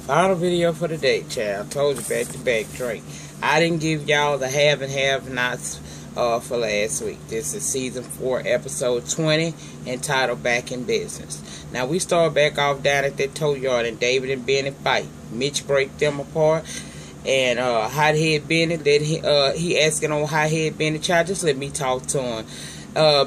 Final video for the day, child. Told you back to back Drake. I didn't give y'all the have and have nots for last week. This is season 4, episode 20, entitled Back in Business. Now we start back off down at that tow yard and David and Benny fight. Mitch break them apart. And Hothead Benny, he asking on Hothead Benny, child, just let me talk to him.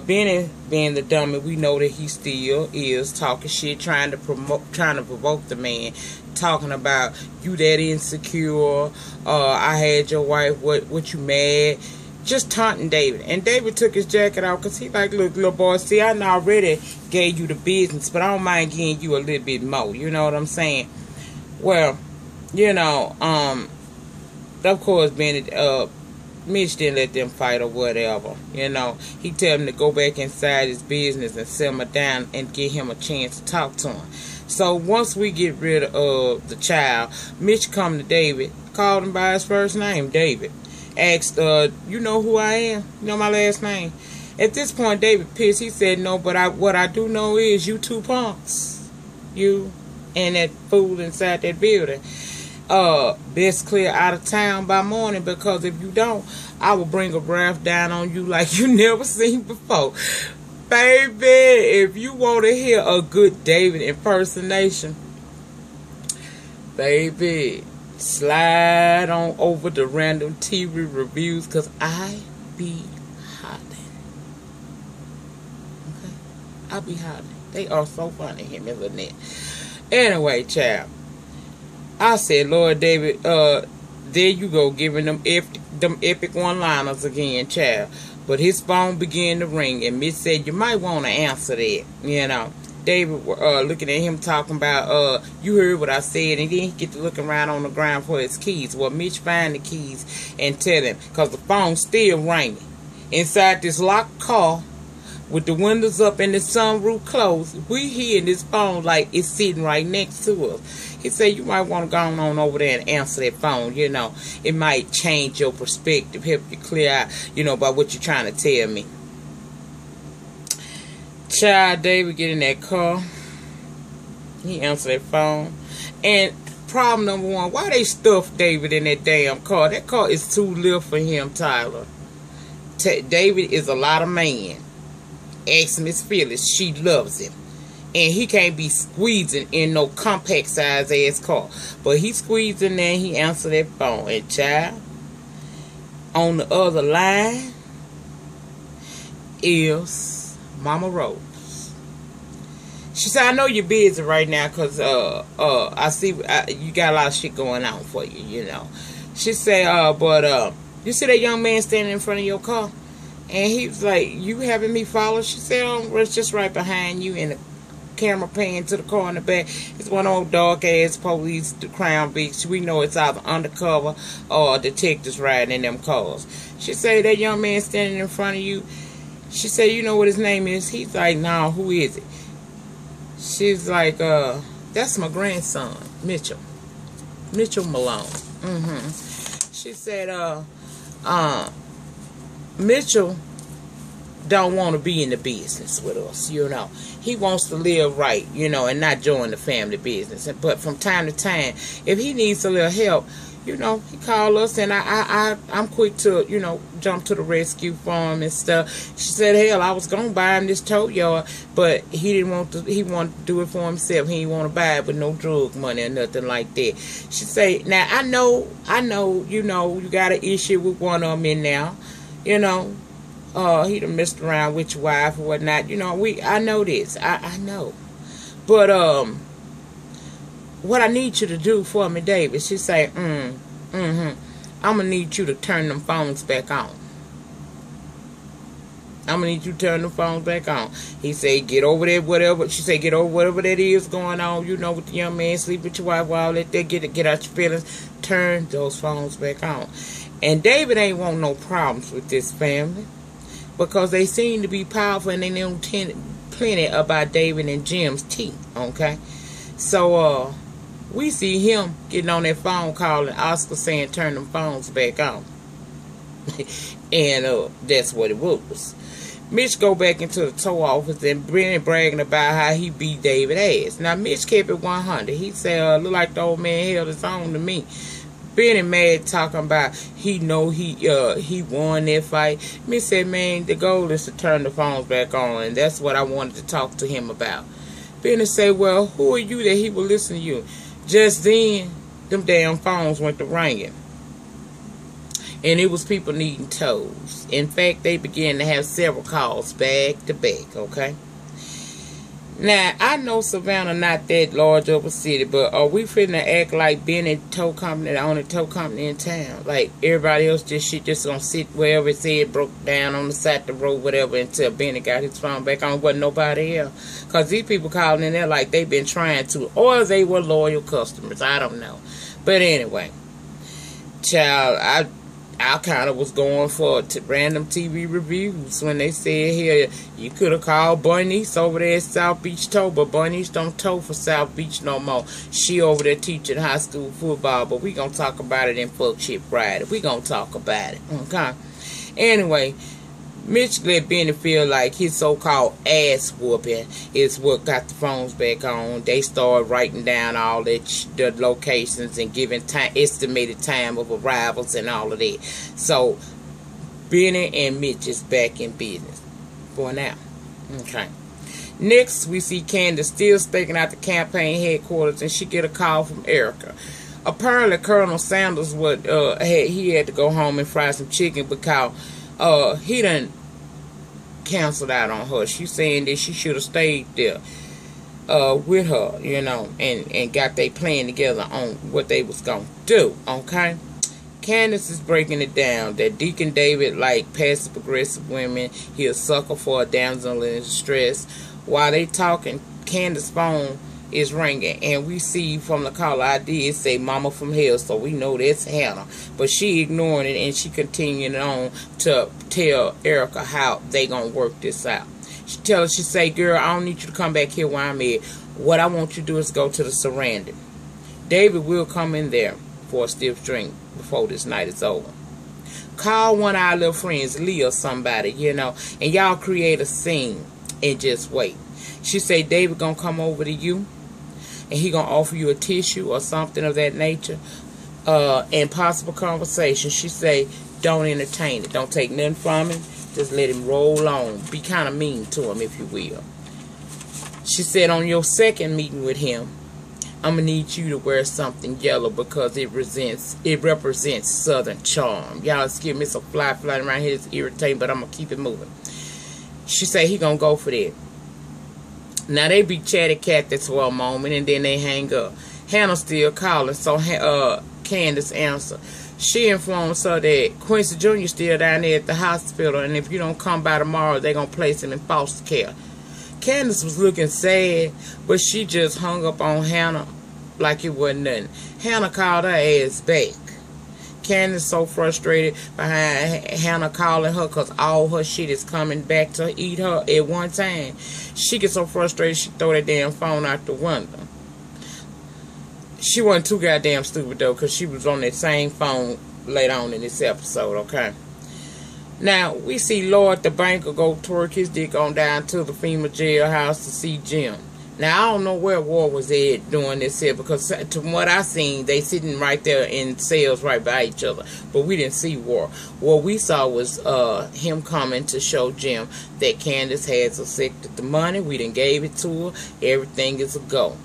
Benny, being the dummy, we know that he still is talking shit, trying to provoke the man, talking about you that insecure. I had your wife. What you mad? Just taunting David. And David took his jacket off because he like, look, little boy, see, I already gave you the business, but I don't mind giving you a little bit more. You know what I'm saying? Well, you know, of course, Benny, Mitch didn't let them fight or whatever. You know, he tell him to go back inside his business and simmer down and give him a chance to talk to him. So once we get rid of the child, Mitch come to David, called him by his first name, David. Asked, you know who I am? You know my last name? At this point, David pissed. He said, no, but what I do know is you two punks. You and that fool inside that building. Best clear out of town by morning, because if you don't, I will bring a wrath down on you like you never seen before. Baby, if you want to hear a good David impersonation, baby, slide on over to Random TV Reviews, because I be hollering. Okay? I be hollering. They are so funny, him and Lynette. Anyway, child, I said, Lord David, there you go, giving them epic one-liners again, child. But his phone began to ring, and Mitch said, you might want to answer that, you know. David, looking at him talking about, you heard what I said, and then he get to looking around on the ground for his keys. Well, Mitch find the keys and tell him, because the phone's still ringing. Inside this locked car, with the windows up and the sunroof closed, we hear this phone like it's sitting right next to us. He said, you might want to go on over there and answer that phone, you know. It might change your perspective, help you clear out, you know, about what you're trying to tell me. Child, David get in that car. He answered that phone. And problem number one, why they stuffed David in that damn car? That car is too little for him, Tyler. David is a lot of man. Ask Miss Phyllis, she loves him. And he can't be squeezing in no compact size ass car. But he squeezed in there and he answered that phone. And child, on the other line is Mama Rose. She said, I know you're busy right now because I see you got a lot of shit going on for you, you know. She said, but you see that young man standing in front of your car? And he was like, you having me follow? She said, oh, it's just right behind you. And the camera pan to the car in the back. It's one old dark-ass police, the Crown Beach. We know it's either undercover or detectives riding in them cars. She said, that young man standing in front of you. She said, you know what his name is? He's like, nah, who is it? She's like, that's my grandson, Mitchell. Mitchell Malone. She said, Mitchell don't want to be in the business with us, you know. He wants to live right, you know, and not join the family business. But from time to time, if he needs a little help, you know, he call us, and I'm quick to, you know, jump to the rescue for him and stuff. She said, hell, I was gonna buy him this tow yard, but he didn't want to. He wanted to do it for himself. He didn't want to buy it with no drug money or nothing like that. She said, now I know, you know, you got an issue with one of them in now. You know, he done messed around with your wife or whatnot. You know, I know this. I know. But, what I need you to do for me, David, she say, I'm going to need you to turn them phones back on. I'm going to need you to turn the phones back on. He said, get over there, whatever. She said, get over whatever that is going on, you know, with the young man, sleep with your wife, all that there, get out your feelings. Turn those phones back on. And David ain't want no problems with this family, because they seem to be powerful and they know plenty about David and Jim's team, okay? So, we see him getting on that phone call and Oscar saying turn them phones back on. And that's what it was. Mitch go back into the tow office and Benny bragging about how he beat David ass. Now Mitch kept it 100. He said, look like the old man held his own to me. Benny mad talking about he know he won that fight. Mitch said, man, the goal is to turn the phones back on, and that's what I wanted to talk to him about. Benny said, well, who are you that he will listen to you? Just then, them damn phones went to ringing. And it was people needing tows. In fact, they began to have several calls back to back, okay? Now, I know Savannah not that large of a city, but are we finna act like Benny Tow Company, the only tow company in town? Like, everybody else just gonna sit wherever it said broke down on the side of the road, whatever, until Benny got his phone back on. Wasn't nobody else. Because these people calling in there like they been trying to, or they were loyal customers. I don't know. But anyway, child, I kind of was going for random TV reviews when they said here, you could have called Bernice over there at South Beach Tow, but Bernice don't tow for South Beach no more. She over there teaching high school football, but we going to talk about it in Fuck Shit Friday. We going to talk about it, okay? Anyway, Mitch let Benny feel like his so-called ass whooping is what got the phones back on. They started writing down all that the locations and giving estimated time of arrivals and all of that. So Benny and Mitch is back in business for now. Okay. Next, we see Candace still staking out the campaign headquarters, and she get a call from Erica. Apparently, Colonel Sanders he had to go home and fry some chicken because he done canceled out on her. She's saying that she should have stayed there with her, you know, and got they plan together on what they was going to do, okay? Candace is breaking it down that Deacon David like passive-aggressive women. He a sucker for a damsel in distress. While they talking, Candace's phone is ringing, and we see from the caller ID it say Mama from Hell, so we know that's Hannah. But she ignoring it, and she continuing on to tell Erica how they gonna work this out. She say, girl, I don't need you to come back here where I'm at. What I want you to do is go to the surrender. David will come in there for a stiff drink before this night is over. Call one of our little friends, Lee or somebody, you know, and y'all create a scene and just wait. She say, David gonna come over to you, and he gonna offer you a tissue or something of that nature, and possible conversation. She say, don't entertain it. Don't take nothing from him. Just let him roll on. Be kind of mean to him, if you will. She said, on your second meeting with him, I'm gonna need you to wear something yellow because it represents Southern charm. Y'all excuse me, it's a fly flying around here. It's irritating, but I'm gonna keep it moving. She say he gonna go for that. Now they be chatty-catty for a moment and then they hang up. Hannah still calling, so Candace answer. She informs her that Quincy Jr. still down there at the hospital, and if you don't come by tomorrow, they're gonna place him in foster care. Candace was looking sad, but she just hung up on Hannah like it wasn't nothing. Hannah called her ass back. Candace so frustrated behind Hannah calling her because all her shit is coming back to eat her at one time. She gets so frustrated she throw that damn phone out the window. She wasn't too goddamn stupid though, because she was on that same phone later on in this episode, okay? Now, we see Lord the banker go twerk his dick on down to the FEMA jailhouse to see Jim. Now, I don't know where War was at doing this here, because from what I seen, they sitting right there in cells right by each other. But we didn't see War. What we saw was him coming to show Jim that Candace has accepted the money. We done gave it to her. Everything is a go.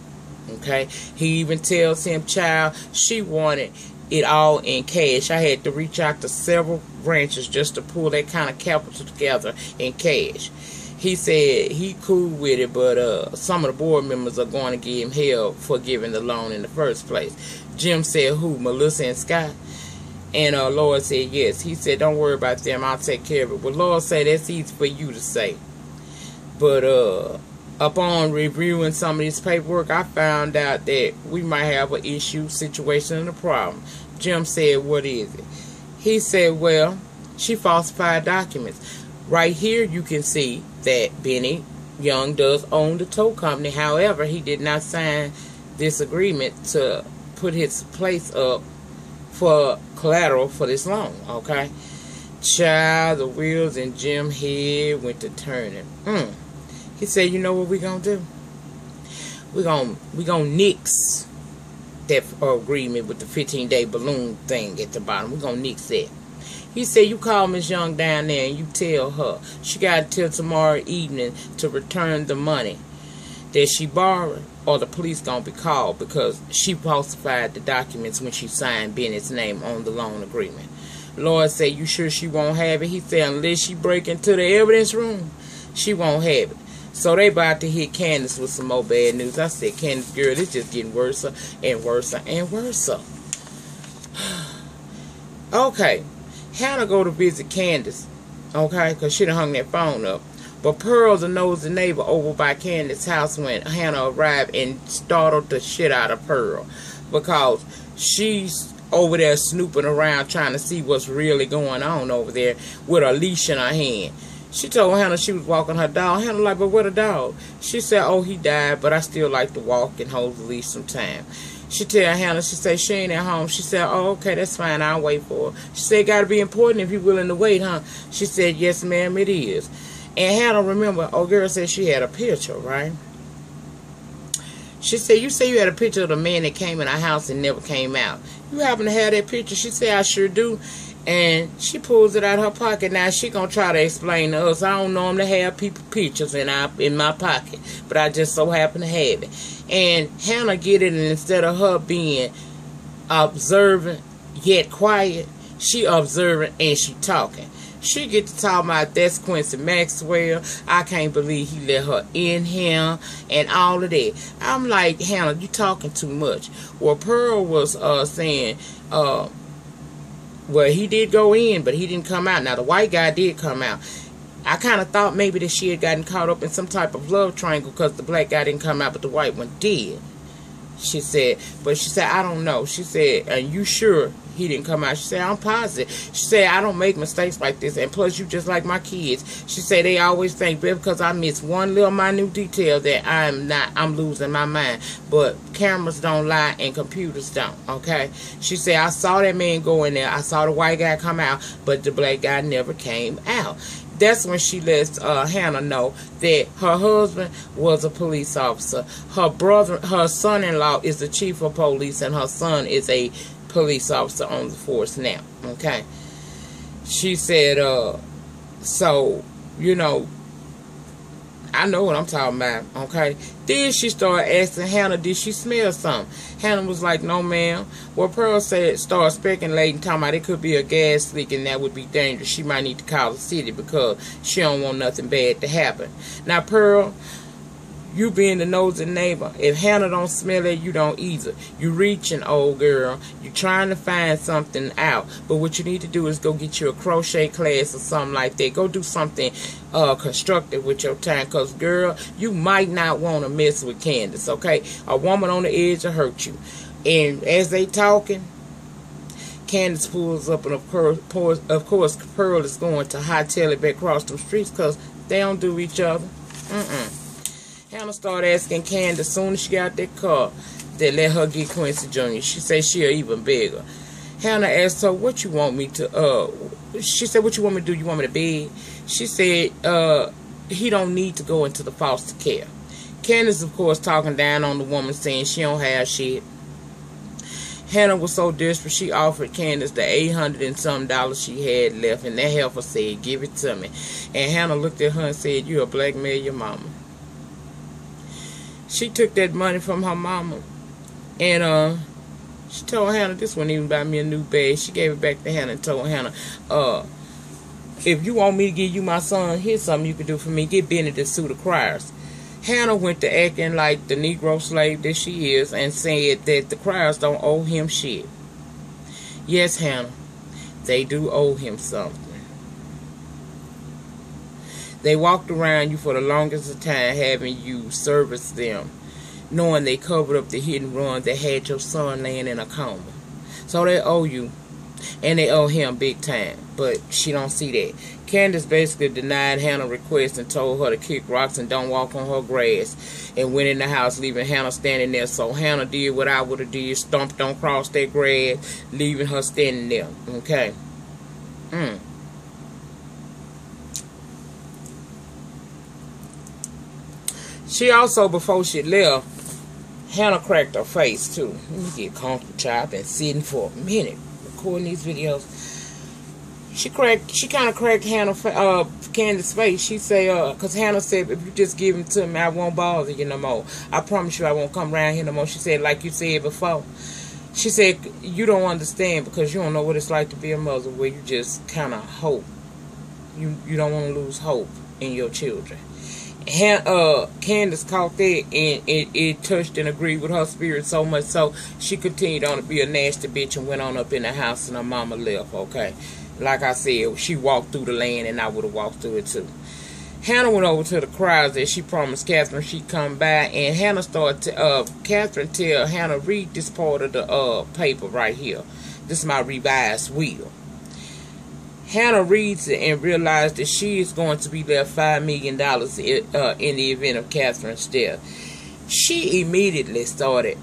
Okay? He even tells him, child, she wanted it all in cash. I had to reach out to several branches just to pull that kind of capital together in cash. He said he cool with it, but some of the board members are going to give him hell for giving the loan in the first place. Jim said, who, Melissa and Scott? And Lord said, yes. He said, don't worry about them. I'll take care of it. Well, Lord said, that's easy for you to say. But upon reviewing some of this paperwork, I found out that we might have an issue, situation, and a problem. Jim said, what is it? He said, well, she falsified documents. Right here you can see that Benny Young does own the tow company. However, he did not sign this agreement to put his place up for collateral for this loan, okay? Child, the wheels in Jim's head went to turning. He said, you know what we gonna do? We gonna nix that agreement with the 15-day balloon thing at the bottom. We gonna nix that. He said, you call Miss Young down there and you tell her she got till tomorrow evening to return the money that she borrowed, or the police gonna be called because she falsified the documents when she signed Bennett's name on the loan agreement. Lloyd said, you sure she won't have it? He said, unless she break into the evidence room, she won't have it. So they about to hit Candace with some more bad news. I said, Candace, girl, it's just getting worse and worse and worse. Okay, Hannah go to visit Candace, okay, because she done hung that phone up. But Pearl, the nosy neighbor over by Candace's house, when Hannah arrived and startled the shit out of Pearl because she's over there snooping around trying to see what's really going on over there with a leash in her hand. She told Hannah she was walking her dog. Hannah like, but what a dog? She said, oh, he died, but I still like to walk and hold the leash sometime. She tell Hannah, she said, she ain't at home. She said, oh, okay, that's fine. I'll wait for her. She said, got to be important if you're willing to wait, huh? She said, yes, ma'am, it is. And Hannah, remember, old girl said she had a picture, right? She said, you say you had a picture of the man that came in our house and never came out. You happen to have that picture? She said, I sure do. And she pulls it out of her pocket. Now she gonna try to explain to us, I don't normally have people pictures in my pocket, but I just so happen to have it. And Hannah get it, and instead of her being observant yet quiet, she observant and she talking. She get to talk about that's Quincy Maxwell. I can't believe he let her in here and all of that. I'm like, Hannah, you talking too much. Well, Pearl was saying, well, he did go in, but he didn't come out. Now, the white guy did come out. I kind of thought maybe that she had gotten caught up in some type of love triangle because the black guy didn't come out, but the white one did. She said, but she said, I don't know. She said, are you sure he didn't come out? She said, I'm positive. She said, I don't make mistakes like this, and plus you just like my kids. She said, they always think, because I miss one little minute detail that I'm losing my mind. But cameras don't lie and computers don't, okay? She said, I saw that man go in there. I saw the white guy come out, but the black guy never came out. That's when she lets Hannah know that her husband was a police officer. Her son-in-law is the chief of police, and her son is a police officer on the force now. Okay. She said, so, you know, I know what I'm talking about. Okay. Then she started asking Hannah, did she smell something? Hannah was like, no, ma'am. Well, Pearl said, started speculating, talking about it could be a gas leak and that would be dangerous. She might need to call the city because she don't want nothing bad to happen. Now, Pearl, you being the nosy neighbor, if Hannah don't smell it, you don't either. You reaching, old girl. You trying to find something out. But what you need to do is go get you a crochet class or something like that. Go do something constructive with your time. Because, girl, you might not want to mess with Candace, okay? A woman on the edge will hurt you. And as they talking, Candace pulls up, and of course, Pearl is going to hightail it back across the streets because they don't do each other. Hannah started asking Candace as soon as she got that car that let her get Quincy Jr. She said she'll even bigger. Hannah asked her, what you want me to, she said, what you want me to do? You want me to beg? She said, he don't need to go into the foster care. Candace, of course, talking down on the woman, saying she don't have shit. Hannah was so desperate, she offered Candace the $800 and some she had left, and that helper said, give it to me. And Hannah looked at her and said, you a blackmail your mama. She took that money from her mama, and she told Hannah, this wouldn't even buy me a new bag. She gave it back to Hannah and told Hannah, if you want me to give you my son, here's something you can do for me. Get Bennett to sue the criers. Hannah went to acting like the Negro slave that she is and said that the criers don't owe him shit. Yes, Hannah, they do owe him something. They walked around you for the longest of time having you service them, knowing they covered up the hit and run that had your son laying in a coma. So they owe you, and they owe him big time, but she don't see that. Candace basically denied Hannah's request and told her to kick rocks and don't walk on her grass, and went in the house, leaving Hannah standing there. So Hannah did what I would have did, stomped on across that grass, leaving her standing there. Okay. She also, before she left, Hannah cracked her face too. Let me get comfortable, child. I've been sitting for a minute recording these videos. She kind of cracked Candace's face. She say, cause Hannah said, if you just give him to me, I won't bother you no more. I promise you, I won't come around here no more. She said, like you said before. She said, you don't understand because you don't know what it's like to be a mother, where you just kind of hope. You don't want to lose hope in your children. Candace caught that, and it touched and agreed with her spirit so much so she continued on to be a nasty bitch and went on up in the house, and her mama left. Okay, like I said, she walked through the land, and I would have walked through it too. Hannah went over to the crowds that she promised Catherine she'd come by, and Hannah started to, Catherine tell Hannah, read this part of the paper right here. This is my revised will. Hannah reads it and realized that she is going to be left $5 million in the event of Catherine's death. She immediately started,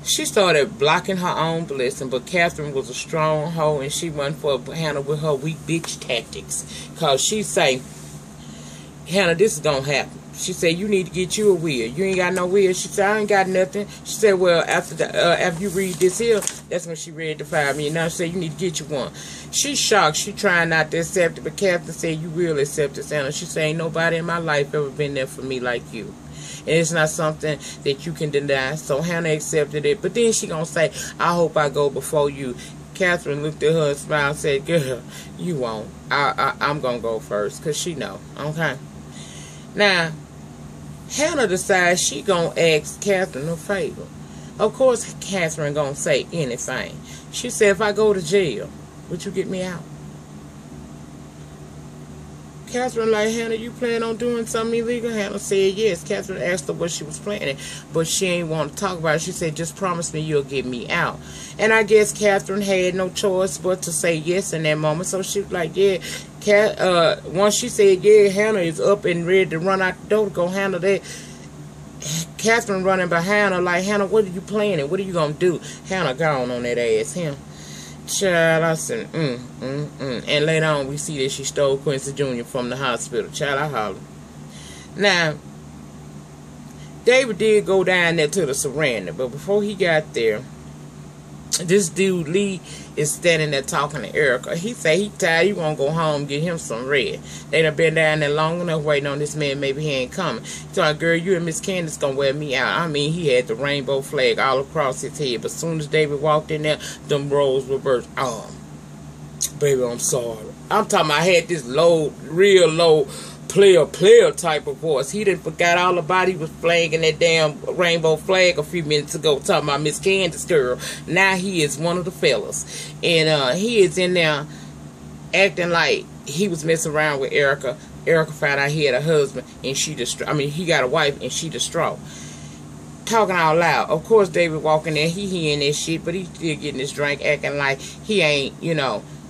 she started blocking her own blessing, but Catherine was a strong hoe, and she went for Hannah with her weak bitch tactics. Because she say, Hannah, this is going to happen. She said, you need to get you a will. You ain't got no will. She said, I ain't got nothing. She said, well, after you read this here, that's when she read the $5 million. Now she said, you need to get you one. She's shocked. She trying not to accept it, but Catherine said, you will accept it, Hannah. She said, ain't nobody in my life ever been there for me like you. And it's not something that you can deny. So Hannah accepted it. But then she gonna say, I hope I go before you. Catherine looked at her and smiled and said, girl, you won't. I'm gonna go first, because she know. Okay. Now, Hannah decides she gonna ask Catherine a favor. Of course, Catherine gonna say anything. She said, if I go to jail, would you get me out? Catherine like, Hannah, you plan on doing something illegal? Hannah said yes. Catherine asked her what she was planning, but she ain't want to talk about it. She said, just promise me you'll get me out. And I guess Catherine had no choice but to say yes in that moment. So she was like, yeah. Once she said, yeah, Hannah is up and ready to run out the door to go handle that. Catherine running behind her like, Hannah, what are you planning? What are you going to do? Hannah gone on that ass. Him. Child, I said, And later on, we see that she stole Quincy Jr. from the hospital. Child, I hollered. Now, David did go down there to the surrender, but before he got there, this dude, Lee, is standing there talking to Erica. He say he tired, he want to go home, get him some red. They done been down there long enough waiting on this man, maybe he ain't coming. So like, girl, you and Miss Candace gonna wear me out. I mean, he had the rainbow flag all across his head, but as soon as David walked in there, them roles reversed. Baby, I'm sorry. I'm talking about, I had this low, real low, player type of voice. He done forgot all about he was flagging that damn rainbow flag a few minutes ago, talking about Miss Candace girl. Now he is one of the fellas, and he is in there acting like he was messing around with Erica. Erica found out he had a husband, and she he got a wife, and she distraught. Talking out loud. Of course, David walking there, he hearing this shit, but he still getting his drink, acting like he ain't,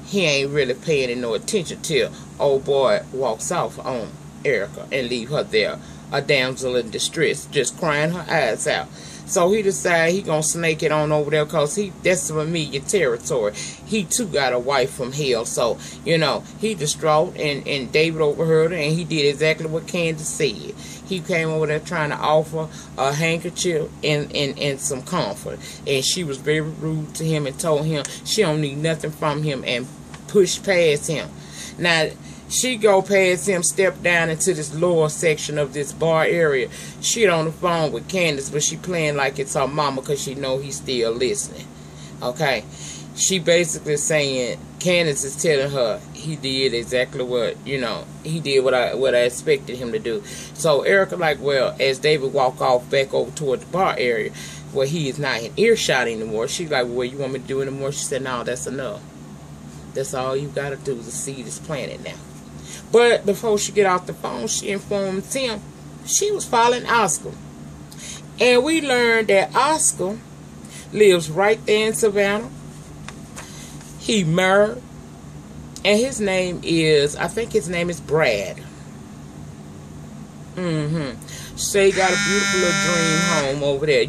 he ain't really paying no attention till old boy walks off on Erica and leave her there, a damsel in distress, just crying her eyes out. So he decided he gonna snake it on over there, because that's familiar territory. He too got a wife from hell, so he distraught, and David overheard her, and he did exactly what Candace said. He came over there trying to offer a handkerchief and some comfort, and she was very rude to him and told him she don't need nothing from him and pushed past him. Now, she go past him, step down into this lower section of this bar area. She on the phone with Candace, but she playing like it's her mama, because she know he's still listening. Okay? She basically saying, Candace is telling her he did exactly what, he did what I expected him to do. So Erica like, well, as David walk off back over toward the bar area, where he is not in earshot anymore, she like, well, you want me to do anymore? She said, no, that's enough. That's all you got to do. The seed is planted now. But before she get off the phone, she informed Tim she was following Oscar. And we learned that Oscar lives right there in Savannah. He married. And his name is, I think his name is Brad. So he got a beautiful little dream home over there.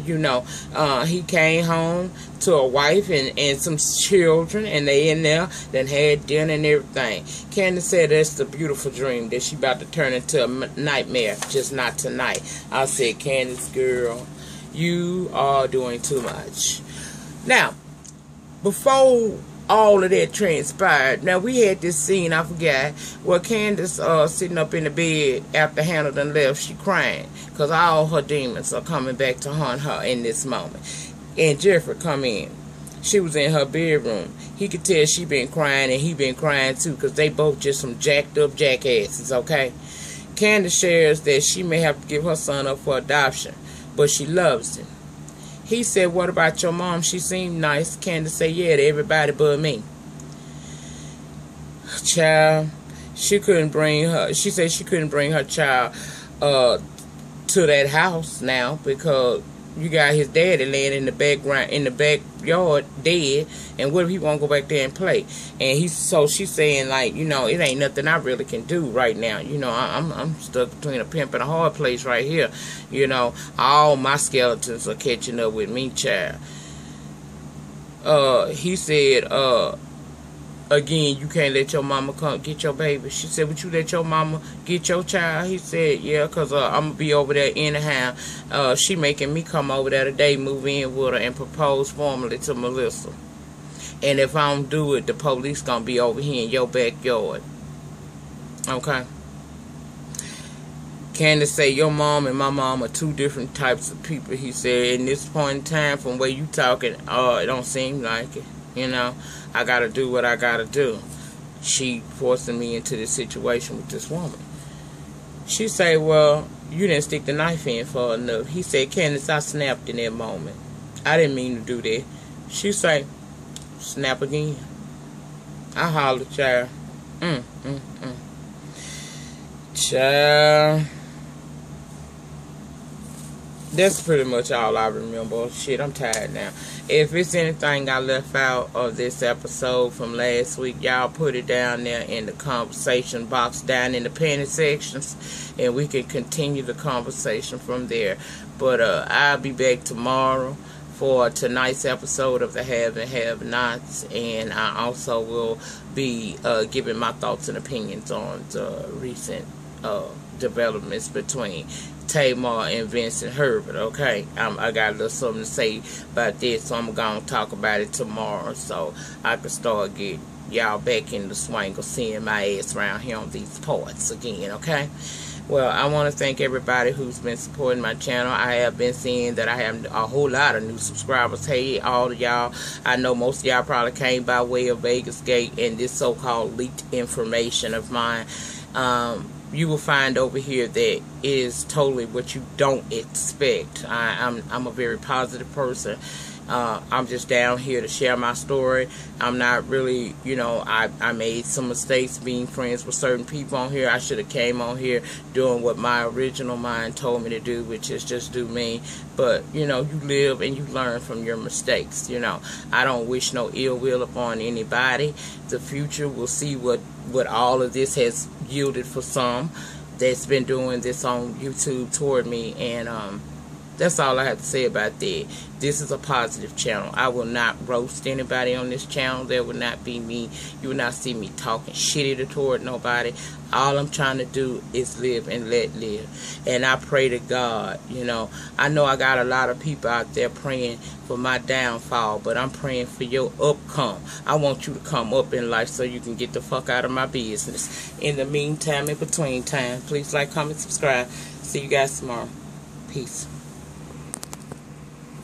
He came home to a wife and some children, and they in there, then had dinner and everything. Candace said that's the beautiful dream that she about to turn into a nightmare, just not tonight. I said, Candace, girl, you are doing too much. Now, before all of that transpired, now we had this scene, I forgot, where Candace sitting up in the bed after Hannah done left, she crying, because all her demons are coming back to haunt her in this moment. And Jeffrey come in. She was in her bedroom. He could tell she been crying, and he been crying too, because they both just some jacked up jackasses, okay? Candace shares that she may have to give her son up for adoption, but she loves him. He said, what about your mom? She seemed nice. Candace said, yeah, to everybody but me. Child, she couldn't bring her. She said she couldn't bring her child to that house now because you got his daddy laying in the background, in the backyard, dead. And what if he won't go back there and play? And so she's saying, like, you know, it ain't nothing I really can do right now. You know, I'm stuck between a pimp and a hard place right here. You know, all my skeletons are catching up with me, child. He said, again, you can't let your mama come get your baby. She said, would you let your mama get your child? He said, yeah, because I'm going to be over there anyhow. She making me come over there today, move in with her, and propose formally to Melissa. And if I don't do it, the police going to be over here in your backyard. Okay? Candace say, your mom and my mom are two different types of people. He said, in this point in time, from where you talking, it don't seem like it. You know, I got to do what I got to do. She forcing me into this situation with this woman. She say, well, you didn't stick the knife in for enough. He said, Candace, I snapped in that moment. I didn't mean to do that. She say, snap again. I hollered, child. Child. That's pretty much all I remember. Shit, I'm tired now. If it's anything I left out of this episode from last week, y'all put it down there in the conversation box down in the penny sections, and we can continue the conversation from there. But I'll be back tomorrow for tonight's episode of the Have and Have Nots, and I also will be giving my thoughts and opinions on the recent developments between Tamar and Vincent Herbert. Okay, I got a little something to say about this, so I'm gonna talk about it tomorrow, so I can start getting y'all back in the swing of seeing my ass around here on these parts again. Okay, well, I want to thank everybody who's been supporting my channel. I have been seeing that I have a whole lot of new subscribers. Hey, all of y'all, I know most of y'all probably came by way of Vegas Gate and this so-called leaked information of mine. You will find over here that is totally what you don't expect. I'm a very positive person. I'm just down here to share my story. I'm not really, you know, I made some mistakes being friends with certain people on here. I should have came on here doing what my original mind told me to do, which is just do me. But, you know, you live and you learn from your mistakes, you know. I don't wish no ill will upon anybody. The future will see what all of this has yielded for some that's been doing this on YouTube toward me. And that's all I have to say about that. This is a positive channel. I will not roast anybody on this channel. There will not be me. You will not see me talking shitty toward nobody. All I'm trying to do is live and let live. And I pray to God, you know. I know I got a lot of people out there praying for my downfall, but I'm praying for your upcome. I want you to come up in life so you can get the fuck out of my business. In the meantime, in between time, please like, comment, subscribe. See you guys tomorrow. Peace.